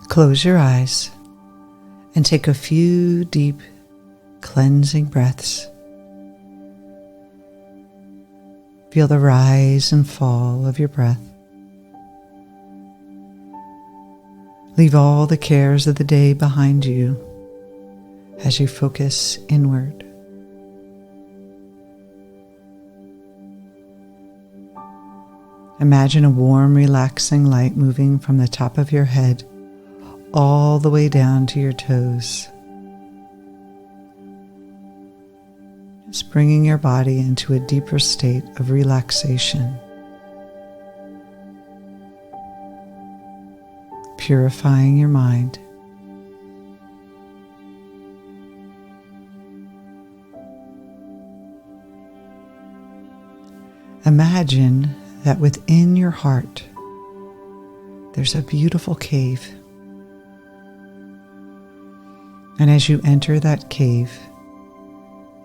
Close your eyes and take a few deep, cleansing breaths. Feel the rise and fall of your breath. Leave all the cares of the day behind you as you focus inward. Imagine a warm, relaxing light moving from the top of your head all the way down to your toes. Just bringing your body into a deeper state of relaxation. Purifying your mind. Imagine that within your heart there's a beautiful cave. And as you enter that cave,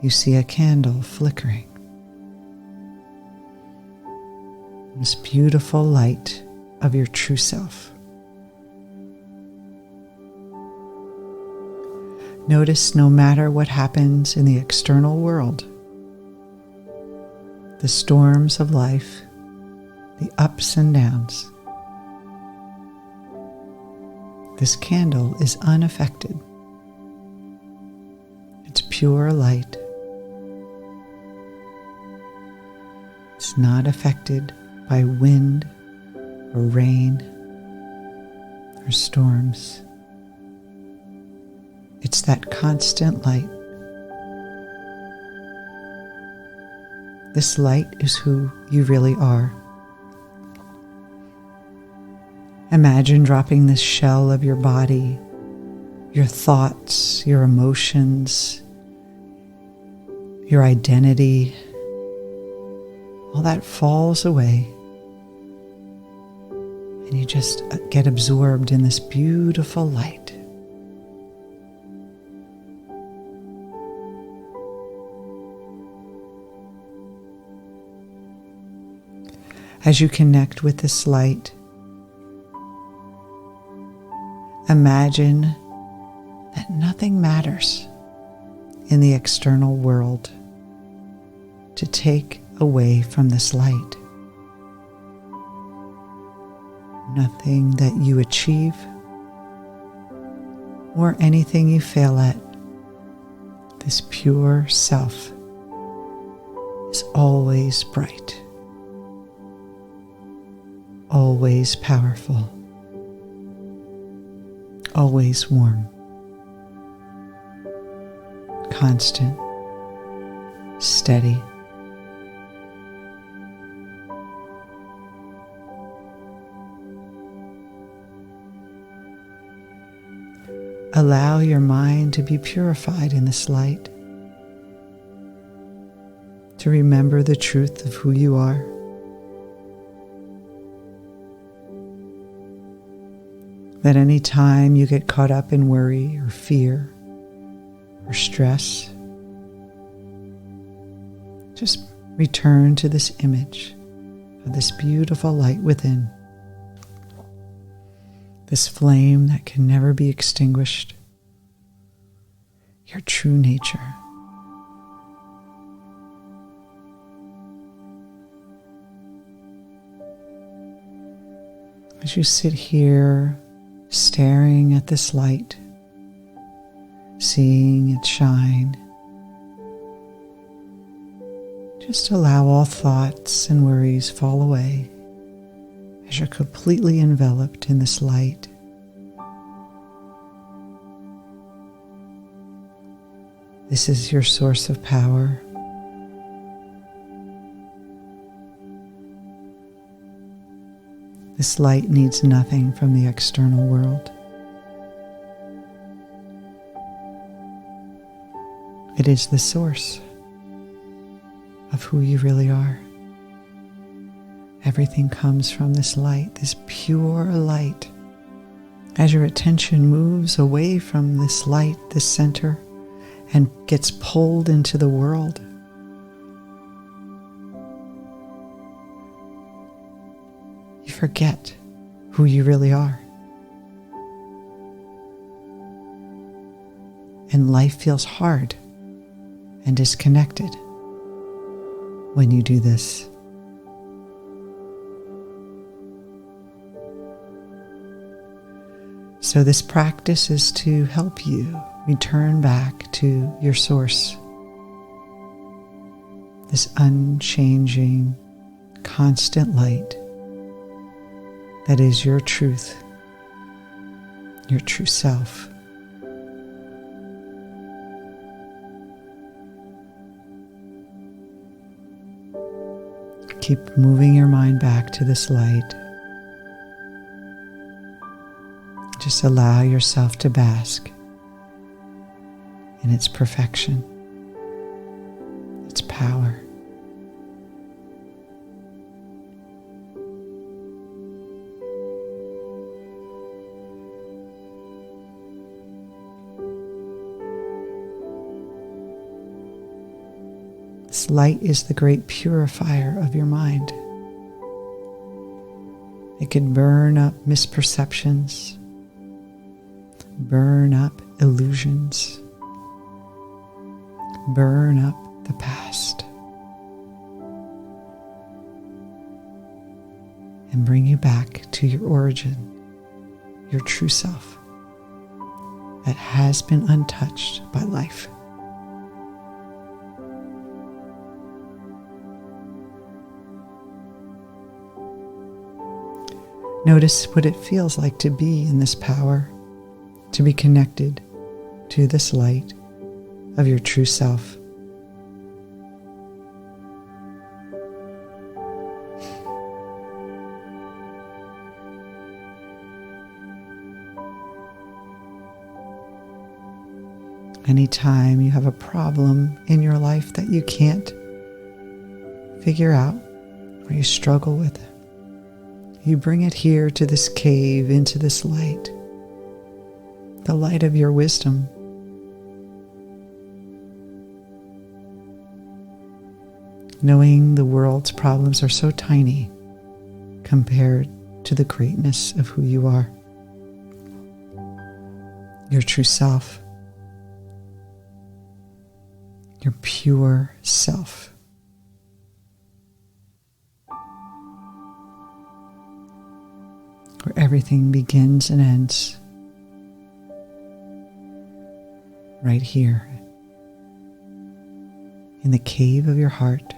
you see a candle flickering. This beautiful light of your true self. Notice no matter what happens in the external world, the storms of life, the ups and downs, this candle is unaffected. It's pure light. It's not affected by wind or rain or storms. It's that constant light. This light is who you really are. Imagine dropping this shell of your body, your thoughts, your emotions, your identity. All that falls away, and you just get absorbed in this beautiful light. As you connect with this light, imagine that nothing matters in the external world to take away from this light. Nothing that you achieve or anything you fail at. This pure self is always bright, always powerful, always warm, constant, steady. Allow your mind to be purified in this light, to remember the truth of who you are. That any time you get caught up in worry or fear or stress, just return to this image of this beautiful light within. This flame that can never be extinguished. Your true nature. As you sit here staring at this light, seeing it shine, just allow all thoughts and worries fall away as you're completely enveloped in this light. This is your source of power. This light needs nothing from the external world. It is the source of who you really are. Everything comes from this light, this pure light. As your attention moves away from this light, this center, and gets pulled into the world, you forget who you really are. and life feels hard and disconnected when you do this. So this practice is to help you return back to your source, this unchanging, constant light that is your truth, your true self. Keep moving your mind back to this light. Just allow yourself to bask in its perfection, its power. This light is the great purifier of your mind. It can burn up misperceptions, burn up illusions, burn up the past, and bring you back to your origin, your true self that has been untouched by life. Notice what it feels like to be in this power, to be connected to this light of your true self. Anytime you have a problem in your life that you can't figure out or you struggle with, you bring it here to this cave, into this light, the light of your wisdom. Knowing the world's problems are so tiny compared to the greatness of who you are, your true self, your pure self. Where everything begins and ends right here in the cave of your heart,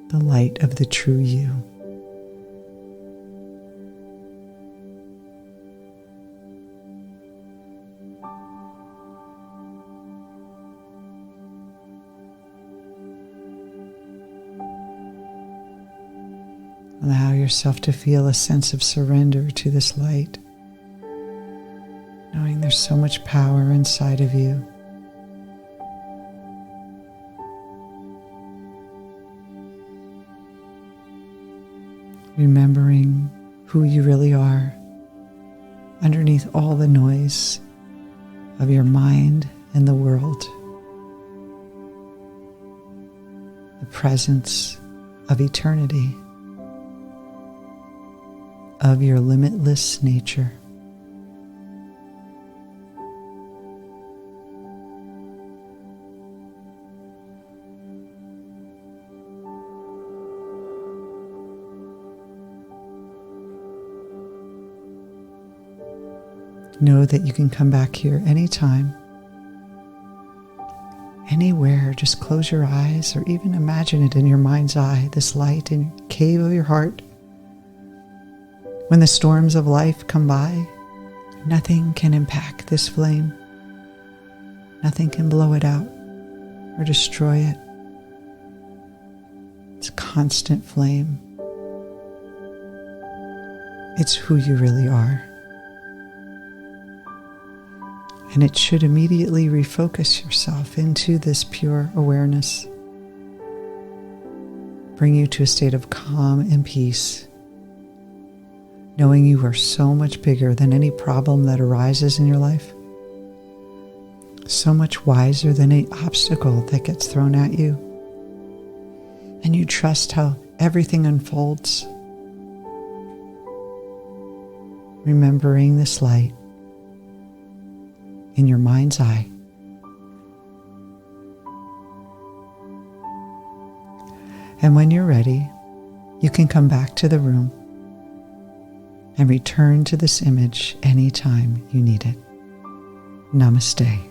the light of the true you. Allow yourself to feel a sense of surrender to this light, knowing there's so much power inside of you. Remembering who you really are underneath all the noise of your mind and the world. The presence of eternity, of your limitless nature. Know that you can come back here anytime, anywhere. Just close your eyes or even imagine it in your mind's eye, this light in the cave of your heart. When the storms of life come by, nothing can impact this flame. Nothing can blow it out or destroy it. It's a constant flame. It's who you really are. And it should immediately refocus yourself into this pure awareness. Bring you to a state of calm and peace, knowing you are so much bigger than any problem that arises in your life, so much wiser than any obstacle that gets thrown at you. And you trust how everything unfolds. remembering this light in your mind's eye. And when you're ready, you can come back to the room and return to this image anytime you need it. Namaste.